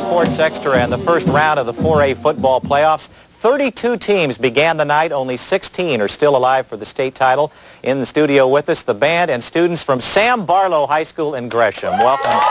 Sports Extra and the first round of the 4A football playoffs. 32 teams began the night. Only 16 are still alive for the state title. In the studio with us, the band and students from Sam Barlow High School in Gresham. Welcome.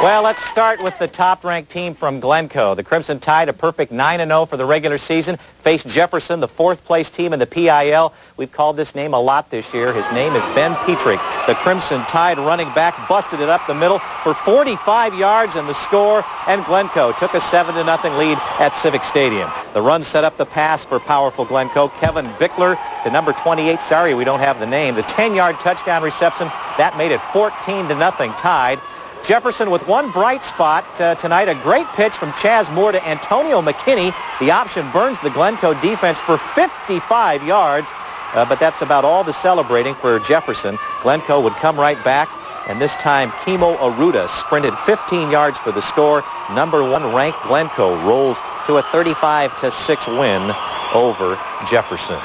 Well, let's start with the top-ranked team from Glencoe. The Crimson Tide, a perfect 9-0 for the regular season, faced Jefferson, the fourth-place team in the PIL. We've called this name a lot this year. His name is Ben Petrick. The Crimson Tide running back busted it up the middle for 45 yards in the score, and Glencoe took a 7-0 lead at Civic Stadium. The run set up the pass for powerful Glencoe. Kevin Bickler to number 28. Sorry, we don't have the name. The 10-yard touchdown reception, that made it 14-0 Tide. Jefferson with one bright spot tonight, a great pitch from Chaz Moore to Antonio McKinney. The option burns the Glencoe defense for 55 yards, but that's about all the celebrating for Jefferson. Glencoe would come right back, and this time Kimo Aruda sprinted 15 yards for the score. Number 1 ranked Glencoe rolls to a 35-6 win over Jefferson.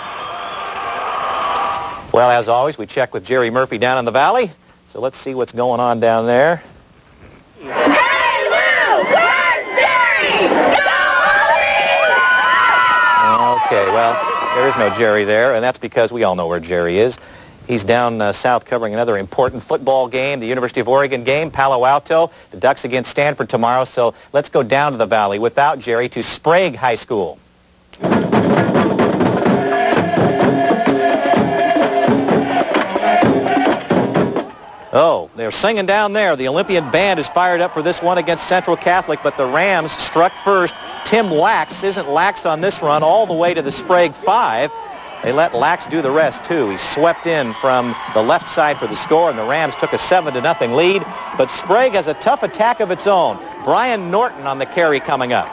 Well, as always, we check with Jerry Murphy down in the valley, so let's see what's going on down there. Okay, well, there is no Jerry there, and that's because we all know where Jerry is. He's down south covering another important football game, the University of Oregon game, Palo Alto. The Ducks against Stanford tomorrow, so let's go down to the valley without Jerry to Sprague High School. Oh, they're singing down there. The Olympian band is fired up for this one against Central Catholic, but the Rams struck first. Tim Lax isn't lax on this run all the way to the Sprague 5. They let Lax do the rest, too. He swept in from the left side for the score, and the Rams took a 7-0 lead. But Sprague has a tough attack of its own. Brian Norton on the carry coming up.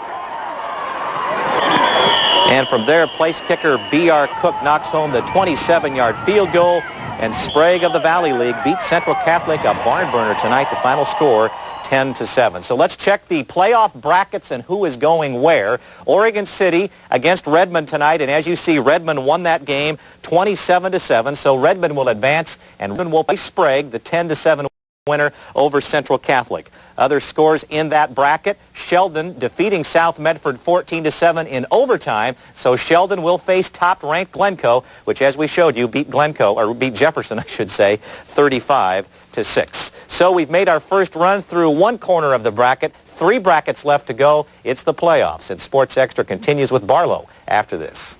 And from there, place kicker B.R. Cook knocks home the 27-yard field goal. And Sprague of the Valley League beats Central Catholic, a barn burner tonight. The final score, 10-7. So let's check the playoff brackets and who is going where. Oregon City against Redmond tonight, and as you see, Redmond won that game 27-7. So Redmond will advance, and Redmond will play Sprague, the 10-7 winner over Central Catholic. Other scores in that bracket: Sheldon defeating South Medford 14-7 in overtime. So Sheldon will face top-ranked Glencoe, which, as we showed you, beat Jefferson, I should say, 35-6. So we've made our first run through one corner of the bracket. 3 brackets left to go. It's the playoffs, and Sports Extra continues with Barlow after this.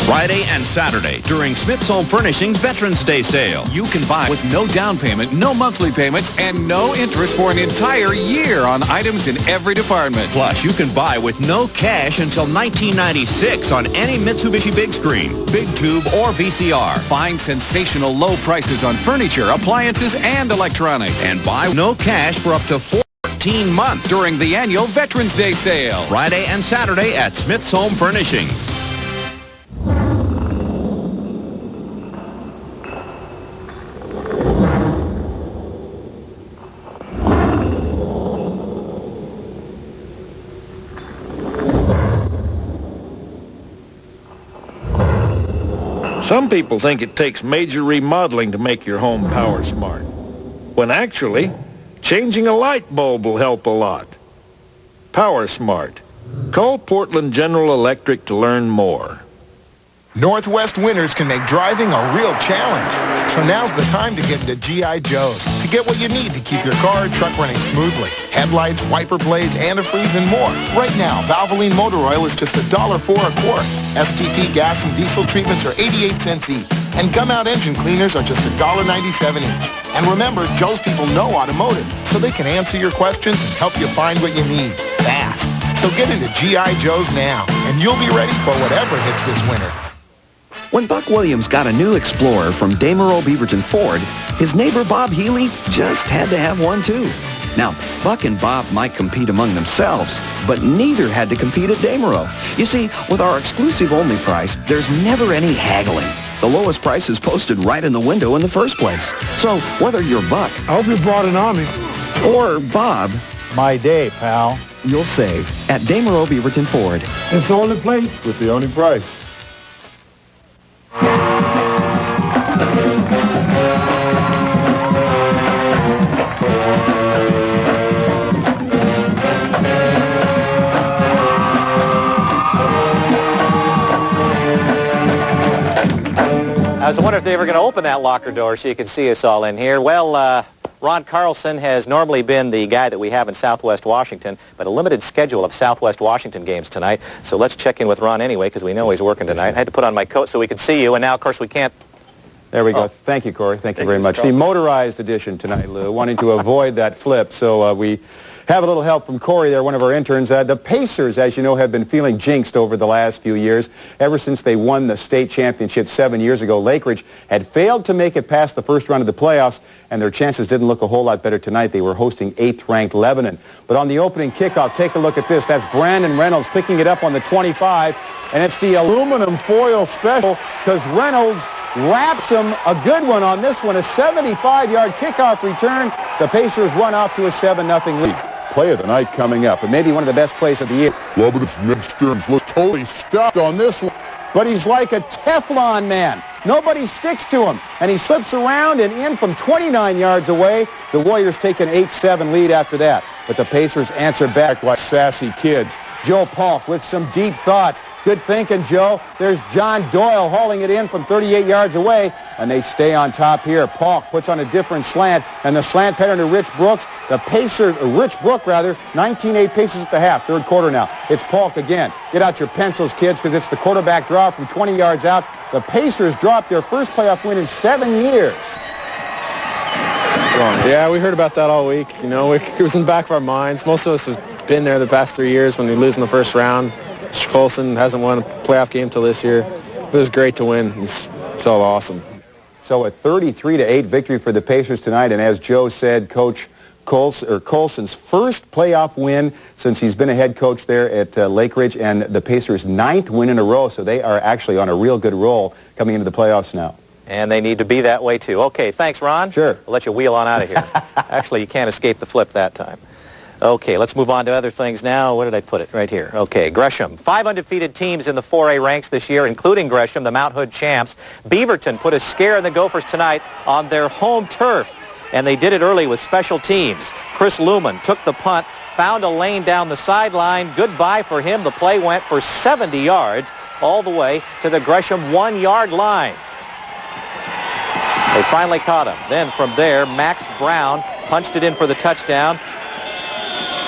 Friday and Saturday during Smith's Home Furnishings Veterans Day sale. You can buy with no down payment, no monthly payments, and no interest for an entire year on items in every department. Plus, you can buy with no cash until 1996 on any Mitsubishi Big Screen, Big Tube, or VCR. Find sensational low prices on furniture, appliances, and electronics. And buy no cash for up to 14 months during the annual Veterans Day sale. Friday and Saturday at Smith's Home Furnishings. Some people think it takes major remodeling to make your home power smart, when actually, changing a light bulb will help a lot. Power Smart. Call Portland General Electric to learn more. Northwest winters can make driving a real challenge. So now's the time to get into G.I. Joe's to get what you need to keep your car or truck running smoothly. Headlights, wiper blades, antifreeze, and more. Right now, Valvoline motor oil is just $1.04 a quart. STP gas and diesel treatments are 88 cents each. And gum-out engine cleaners are just $1.97 each. And remember, Joe's people know automotive, so they can answer your questions and help you find what you need fast. So get into G.I. Joe's now, and you'll be ready for whatever hits this winter. When Buck Williams got a new Explorer from Damer Beaverton Ford, his neighbor Bob Healy just had to have one too. Now, Buck and Bob might compete among themselves, but neither had to compete at Demeraux. You see, with our exclusive only price, there's never any haggling. The lowest price is posted right in the window in the first place. So whether you're Buck, I hope you brought an army, or Bob, my day, pal. you'll save at Demeraux Beaverton Ford. It's the only place with the only price. I was wondering if they were going to open that locker door so you can see us all in here. Well, Ron Carlson has normally been the guy that we have in Southwest Washington, but a limited schedule of Southwest Washington games tonight. So let's check in with Ron anyway, because we know he's working tonight. I had to put on my coat so we could see you, and now, of course, we can't. There we go. Thank you, Corey. Thank you very much. The motorized edition tonight, Lou, wanting to avoid that flip. So we have a little help from Corey there, one of our interns. The Pacers, as you know, have been feeling jinxed over the last few years. Ever since they won the state championship 7 years ago, Lake Ridge had failed to make it past the first round of the playoffs, and their chances didn't look a whole lot better tonight. They were hosting 8th-ranked Lebanon. But on the opening kickoff, take a look at this. That's Brandon Reynolds picking it up on the 25, and it's the aluminum foil special because Reynolds wraps him a good one on this one, a 75-yard kickoff return. The Pacers run off to a 7-0 lead. Play of the night coming up. But maybe one of the best plays of the year. Lebanon's Ned Stearns looks totally stuck on this one. But he's like a Teflon man. Nobody sticks to him. And he slips around and in from 29 yards away. The Warriors take an 8-7 lead after that. But the Pacers answer back like sassy kids. Joe Polk with some deep thoughts. Good thinking, Joe. There's John Doyle hauling it in from 38 yards away, and they stay on top here. Polk puts on a different slant, and the slant pattern to Rich Brooks. The Pacers, Rich Brook rather, 19-8 Pacers at the half, third quarter now. It's Polk again. Get out your pencils, kids, because it's the quarterback draw from 20 yards out. The Pacers dropped their first playoff win in 7 years. Yeah, we heard about that all week. You know, it was in the back of our minds. Most of us have been there the past 3 years when we lose in the first round. Mr. Colson hasn't won a playoff game till this year. It was great to win. It's so awesome. So a 33-8 victory for the Pacers tonight, and as Joe said, Coach Colson's first playoff win since he's been a head coach there at Lake Ridge, and the Pacers' 9th win in a row, so they are actually on a real good roll coming into the playoffs now. And they need to be that way, too. Okay, thanks, Ron. Sure. We'll let you wheel on out of here. Actually, you can't escape the flip that time. Okay, let's move on to other things now. Where did I put it? Right here. Okay, Gresham. 5 undefeated teams in the 4A ranks this year, including Gresham, the Mount Hood champs. Beaverton put a scare in the Gophers tonight on their home turf, and they did it early with special teams. Chris Luman took the punt, found a lane down the sideline. Goodbye for him. The play went for 70 yards all the way to the Gresham 1-yard line. They finally caught him. Then from there, Max Brown punched it in for the touchdown.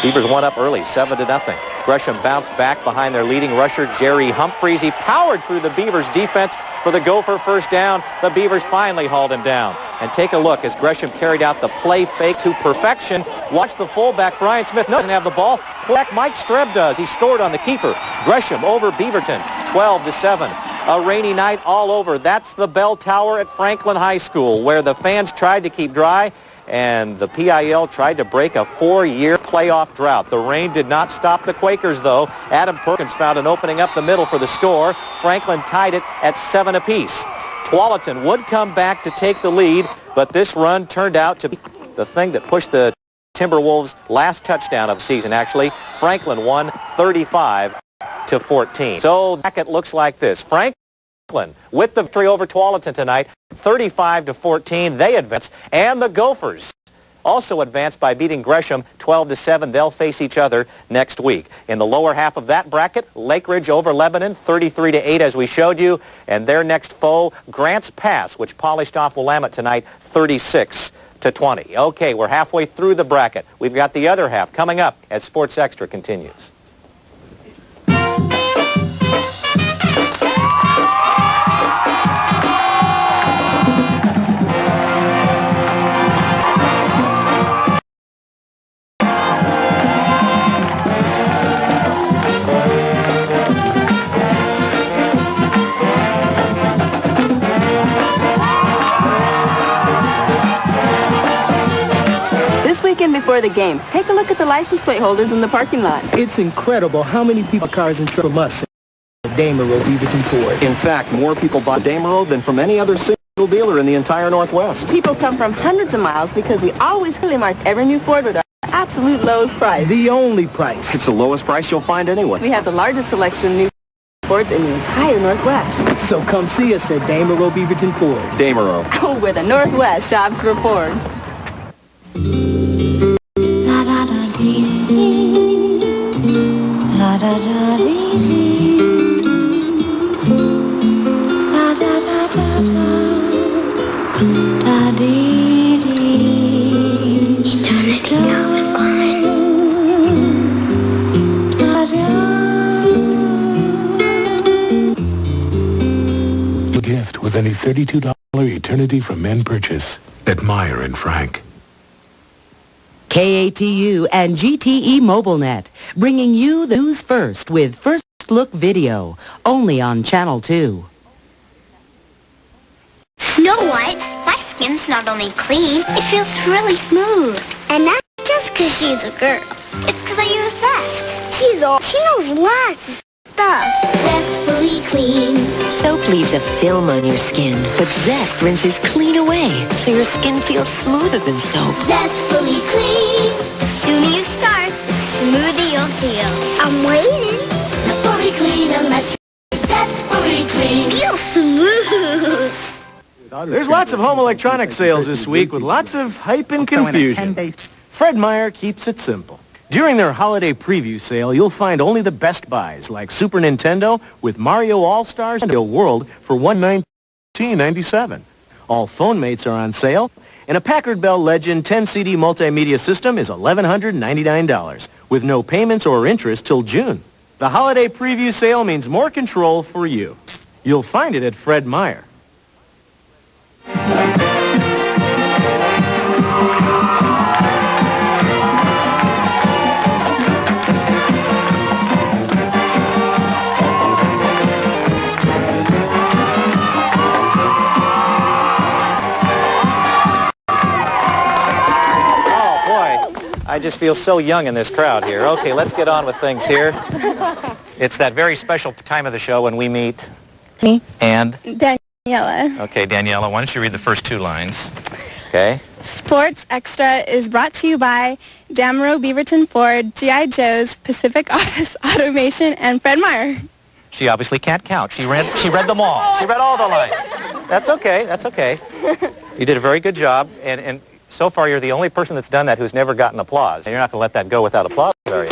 Beavers won up early, 7-0. Gresham bounced back behind their leading rusher, Jerry Humphreys. He powered through the Beavers' defense for the Gopher first down. The Beavers finally hauled him down. And take a look as Gresham carried out the play fake to perfection. Watch the fullback, Brian Smith, doesn't have the ball. Fullback Mike Streb does. He scored on the keeper. Gresham over Beaverton, 12-7. A rainy night all over. That's the bell tower at Franklin High School, where the fans tried to keep dry, and the PIL tried to break a 4-year playoff drought. The rain did not stop the Quakers, though. Adam Perkins found an opening up the middle for the score. Franklin tied it at 7 apiece. Tualatin would come back to take the lead, but this run turned out to be the thing that pushed the Timberwolves' last touchdown of the season, actually. Franklin won 35-14. So it looks like this. Franklin with the victory over Tualatin tonight, 35-14. They advance, and the Gophers also advanced by beating Gresham 12-7. They'll face each other next week. In the lower half of that bracket, Lake Ridge over Lebanon, 33-8 as we showed you, and their next foe, Grants Pass, which polished off Willamette tonight, 36-20. Okay, we're halfway through the bracket. We've got the other half coming up as Sports Extra continues. This weekend before the game, take a look at the license plate holders in the parking lot. It's incredible how many people cars and trucks from us at Damerow, Beaverton Ford. In fact, more people buy Damerow than from any other single dealer in the entire Northwest. People come from hundreds of miles because we always clearly mark every new Ford with our absolute lowest price. The only price. It's the lowest price you'll find anywhere. We have the largest selection of new Fords in the entire Northwest. So come see us at Damerow, Beaverton Ford. Damerow. Oh, where the Northwest shops for Fords. Gift with any $32 Eternity for Men purchase. Admire in Frank. KATU and GTE MobileNet, bringing you the news first with First Look Video, only on Channel 2. Know what? My skin's not only clean, it feels really smooth. And not just because she's a girl. It's because I use Zest. She knows lots of stuff. Zestfully clean. Soap leaves a film on your skin, but Zest rinses clean away, so your skin feels smoother than soap. Zestfully clean. The sooner you start, the smoother you'll feel. I'm waiting. Fully clean unless you're zestfully clean. Feel smooth. There's lots of home electronic sales this week with lots of hype and confusion. Fred Meyer keeps it simple. During their holiday preview sale, you'll find only the best buys, like Super Nintendo with Mario All-Stars and Mario World for $119.97. All phone mates are on sale, and a Packard Bell Legend 10-CD multimedia system is $1,199, with no payments or interest till June. The holiday preview sale means more control for you. You'll find it at Fred Meyer. I just feel so young in this crowd here. Okay, let's get on with things here. It's that very special time of the show when we meet. Me. And? Daniela. Okay, Daniela, why don't you read the first two lines? Okay. Sports Extra is brought to you by Damerow, Beaverton Ford, G.I. Joe's, Pacific Office Automation, and Fred Meyer. She obviously can't count. She read them all. She read all the lines. That's okay. That's okay. You did a very good job, and so far, you're the only person that's done that who's never gotten applause. And you're not going to let that go without applause, are you?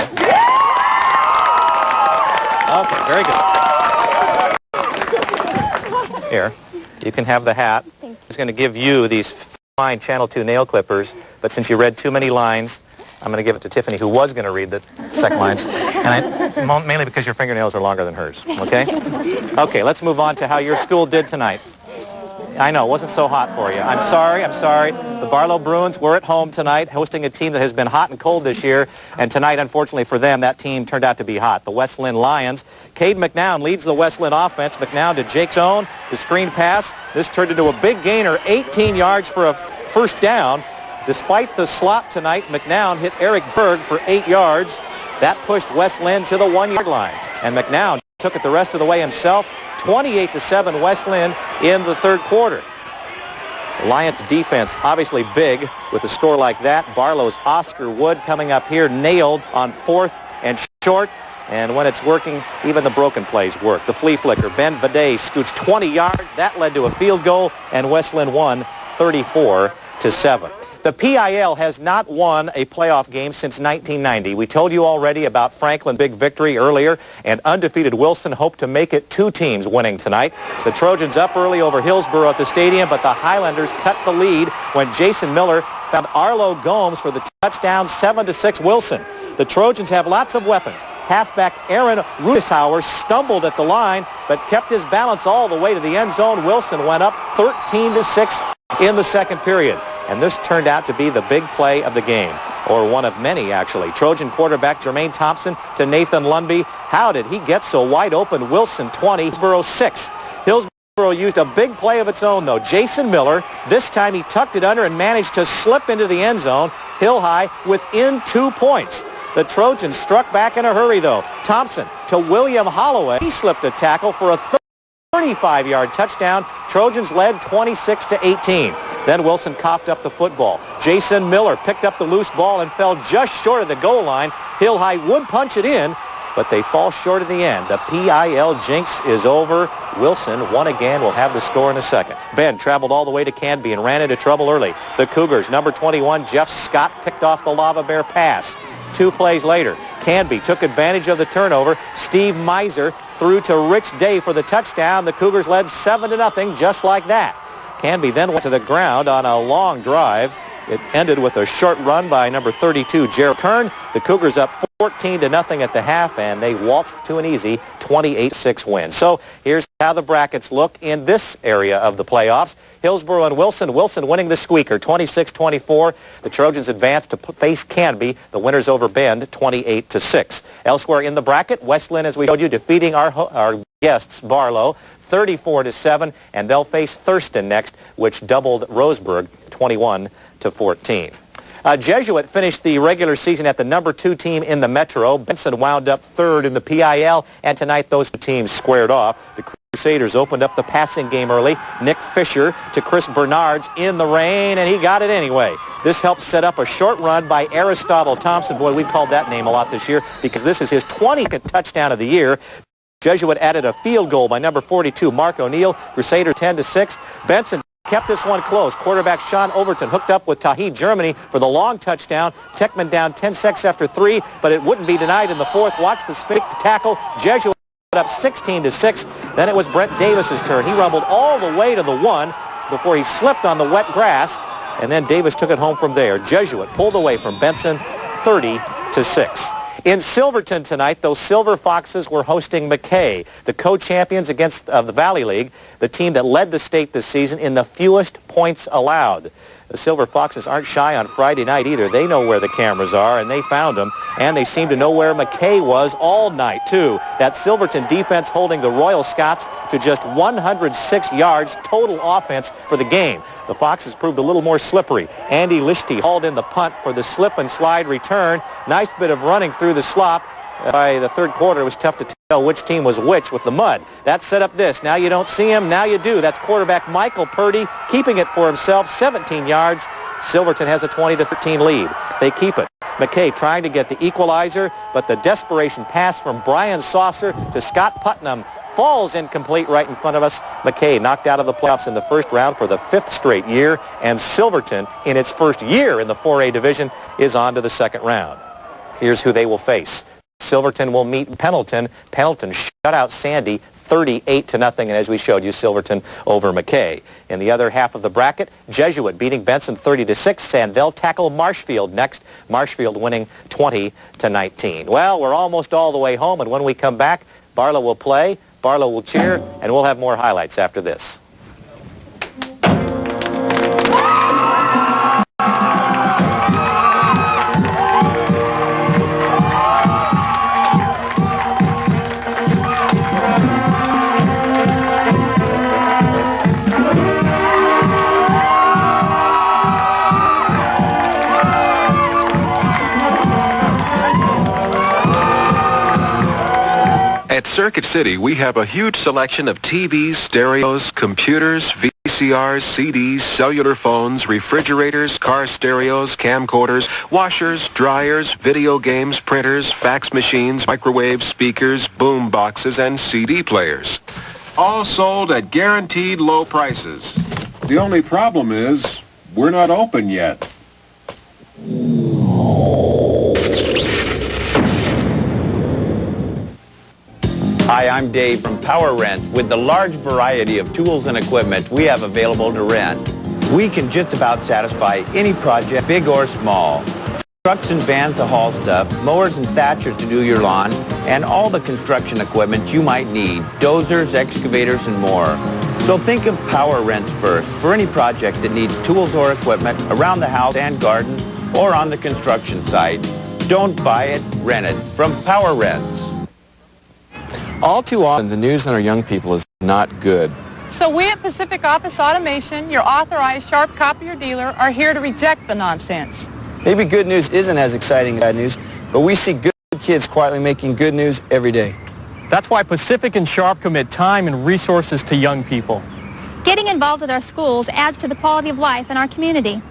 Okay, very good. Here, you can have the hat. I was going to give you these fine Channel 2 nail clippers, but since you read too many lines, I'm going to give it to Tiffany, who was going to read the second lines, and mainly because your fingernails are longer than hers, okay? Okay, let's move on to how your school did tonight. I know, it wasn't so hot for you. I'm sorry. The Barlow Bruins were at home tonight, hosting a team that has been hot and cold this year, and tonight, unfortunately for them, that team turned out to be hot. The West Lynn Lions. Cade McNown leads the West Lynn offense. McNown to Jake's own, the screen pass. This turned into a big gainer, 18 yards for a first down. Despite the slop tonight, McNown hit Eric Berg for 8 yards. That pushed West Lynn to the 1-yard line, and McNown took it the rest of the way himself. 28-7 West Lynn in the third quarter. The Lions defense obviously big with a score like that. Barlow's Oscar Wood coming up here, nailed on 4th and short. And when it's working, even the broken plays work. The flea flicker, Ben Vade scoots 20 yards. That led to a field goal, and West Lynn won 34-7. The PIL has not won a playoff game since 1990. We told you already about Franklin's big victory earlier, and undefeated Wilson hoped to make it 2 teams winning tonight. The Trojans up early over Hillsborough at the stadium, but the Highlanders cut the lead when Jason Miller found Arlo Gomes for the touchdown, 7-6 Wilson. The Trojans have lots of weapons. Halfback Aaron Rudishauer stumbled at the line, but kept his balance all the way to the end zone. Wilson went up 13-6 in the second period. And this turned out to be the big play of the game, or one of many, actually. Trojan quarterback Jermaine Thompson to Nathan Lundby. How did he get so wide open? Wilson 20, Hillsborough 6. Hillsborough used a big play of its own, though. Jason Miller, this time he tucked it under and managed to slip into the end zone. Hill High within 2 points. The Trojans struck back in a hurry, though. Thompson to William Holloway. He slipped a tackle for a 35-yard touchdown. Trojans led 26-18. Then Wilson coughed up the football. Jason Miller picked up the loose ball and fell just short of the goal line. Hill High would punch it in, but they fall short in the end. The PIL jinx is over. Wilson, won again, will have the score in a second. Ben traveled all the way to Canby and ran into trouble early. The Cougars, number 21, Jeff Scott, picked off the Lava Bear pass. 2 plays later, Canby took advantage of the turnover. Steve Miser threw to Rich Day for the touchdown. The Cougars led 7-0 just like that. Canby then went to the ground on a long drive. It ended with a short run by number 32, Jared Kern. The Cougars up 14-0 at the half, and they waltzed to an easy 28-6 win. So here's how the brackets look in this area of the playoffs. Hillsborough and Wilson. Wilson winning the squeaker, 26-24. The Trojans advance to face Canby. The winners over Bend, 28-6. Elsewhere in the bracket, Westland, as we showed you, defeating our guests, Barlow, 34-7, and they'll face Thurston next, which doubled Roseburg, 21-14. Jesuit finished the regular season at the number 2 team in the Metro. Benson wound up 3rd in the PIL, and tonight those two teams squared off. The Crusaders opened up the passing game early. Nick Fisher to Chris Bernards in the rain, and he got it anyway. This helped set up a short run by Aristotle Thompson. Boy, we've called that name a lot this year because this is his 20th touchdown of the year. Jesuit added a field goal by number 42, Mark O'Neill. Crusader 10-6. Benson kept this one close. Quarterback Sean Overton hooked up with Tahid Germany for the long touchdown. Techman down 10 seconds after 3, but it wouldn't be denied in the 4th. Watch the spike tackle. Jesuit up 16-6. Then it was Brent Davis's turn. He rumbled all the way to the 1 before he slipped on the wet grass, and then Davis took it home from there. Jesuit pulled away from Benson 30-6. In Silverton tonight, those Silver Foxes were hosting McKay, the co-champions against the Valley League, the team that led the state this season in the fewest points allowed. The Silver Foxes aren't shy on Friday night either. They know where the cameras are, and they found them, and they seem to know where McKay was all night, too. That Silverton defense holding the Royal Scots to just 106 yards total offense for the game. The Foxes proved a little more slippery. Andy Lichty hauled in the punt for the slip and slide return. Nice bit of running through the slop. By the 3rd quarter, it was tough to tell which team was which with the mud. That set up this. Now you don't see him, now you do. That's quarterback Michael Purdy keeping it for himself, 17 yards. Silverton has a 20-13 lead. They keep it. McKay trying to get the equalizer, but the desperation pass from Brian Saucer to Scott Putnam falls incomplete right in front of us. McKay knocked out of the playoffs in the 1st round for the 5th straight year, and Silverton, in its 1st year in the 4A division, is on to the 2nd round. Here's who they will face. Silverton will meet Pendleton. Pendleton shut out Sandy 38-0, and as we showed you, Silverton over McKay. In the other half of the bracket, Jesuit beating Benson 30-6, and they'll tackle Marshfield next. Marshfield winning 20-19. Well, we're almost all the way home, and when we come back, Barlow will play, Barlow will cheer, and we'll have more highlights after this. At Circuit City, we have a huge selection of TVs, stereos, computers, VCRs, CDs, cellular phones, refrigerators, car stereos, camcorders, washers, dryers, video games, printers, fax machines, microwaves, speakers, boom boxes, and CD players. All sold at guaranteed low prices. The only problem is, we're not open yet. Hi, I'm Dave from Power Rent. With the large variety of tools and equipment we have available to rent, we can just about satisfy any project, big or small. Trucks and vans to haul stuff, mowers and thatchers to do your lawn, and all the construction equipment you might need, dozers, excavators, and more. So think of Power Rent first for any project that needs tools or equipment around the house and garden or on the construction site. Don't buy it, rent it from Power Rents. All too often, the news on our young people is not good. So we at Pacific Office Automation, your authorized Sharp copier dealer, are here to reject the nonsense. Maybe good news isn't as exciting as bad news, but we see good kids quietly making good news every day. That's why Pacific and Sharp commit time and resources to young people. Getting involved with our schools adds to the quality of life in our community.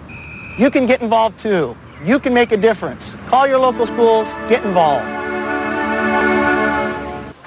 You can get involved too. You can make a difference. Call your local schools, get involved.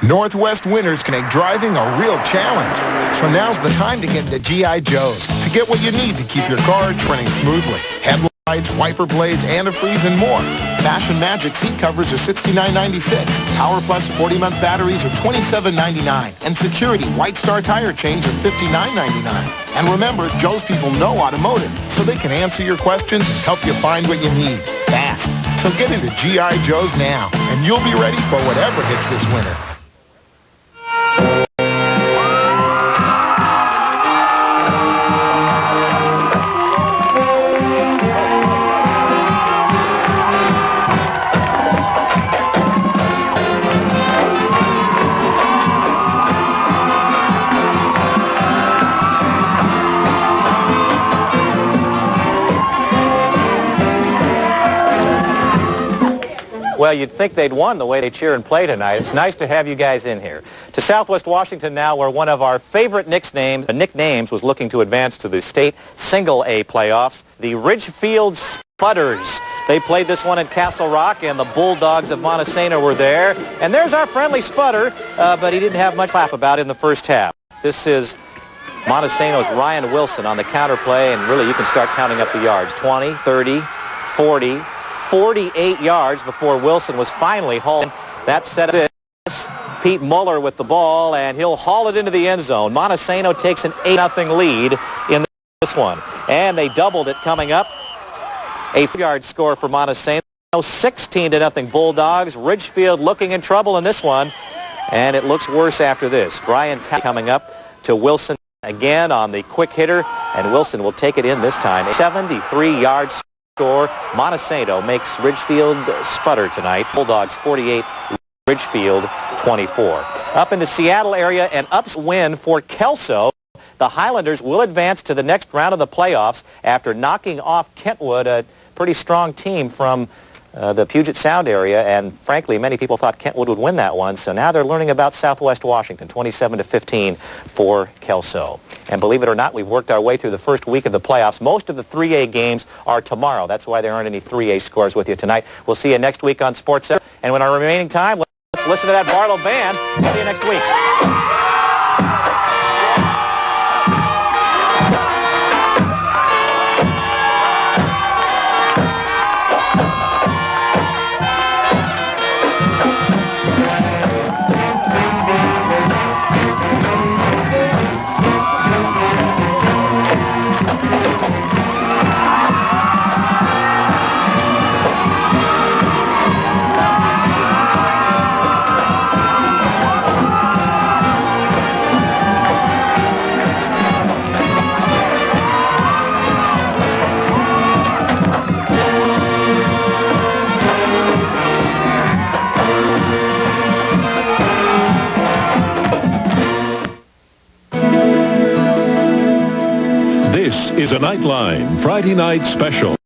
Northwest winters can make driving a real challenge. So now's the time to get into G.I. Joe's to get what you need to keep your car running smoothly. Headlights, wiper blades, antifreeze, and more. Fashion Magic seat covers are $69.96. Power Plus 40-month batteries are $27.99. And Security White Star tire chains are $59.99. And remember, Joe's people know automotive, so they can answer your questions and help you find what you need fast. So get into G.I. Joe's now, and you'll be ready for whatever hits this winter. Well, you'd think they'd won the way they cheer and play tonight. It's nice to have you guys in here. To Southwest Washington now, where one of our favorite nicknames was looking to advance to the state single-A playoffs, the Ridgefield Spudders. They played this one in Castle Rock, and the Bulldogs of Montesano were there. And there's our friendly Spudder, but he didn't have much clap about in the first half. This is Montesano's Ryan Wilson on the counterplay, and really you can start counting up the yards. 20, 30, 40, 48 yards before Wilson was finally hauled. That set up Pete Muller with the ball, and he'll haul it into the end zone. Montesano takes an 8-0 lead in this one. And they doubled it coming up. A 4-yard score for Montesano. 16-0 Bulldogs. Ridgefield looking in trouble in this one. And it looks worse after this. Brian coming up to Wilson again on the quick hitter. And Wilson will take it in this time. 73-yard score. Montesano makes Ridgefield sputter tonight. Bulldogs 48, Ridgefield 24. Up in the Seattle area, an win for Kelso. The Highlanders will advance to the next round of the playoffs after knocking off Kentwood, a pretty strong team from the Puget Sound area, and frankly, many people thought Kentwood would win that one, so now they're learning about Southwest Washington, 27-15 for Kelso. And believe it or not, we've worked our way through the first week of the playoffs. Most of the 3A games are tomorrow. That's why there aren't any 3A scores with you tonight. We'll see you next week on Sports Center. And when our remaining time, let's listen to that Barlow band. See you next week. This is a Nightline Friday night special.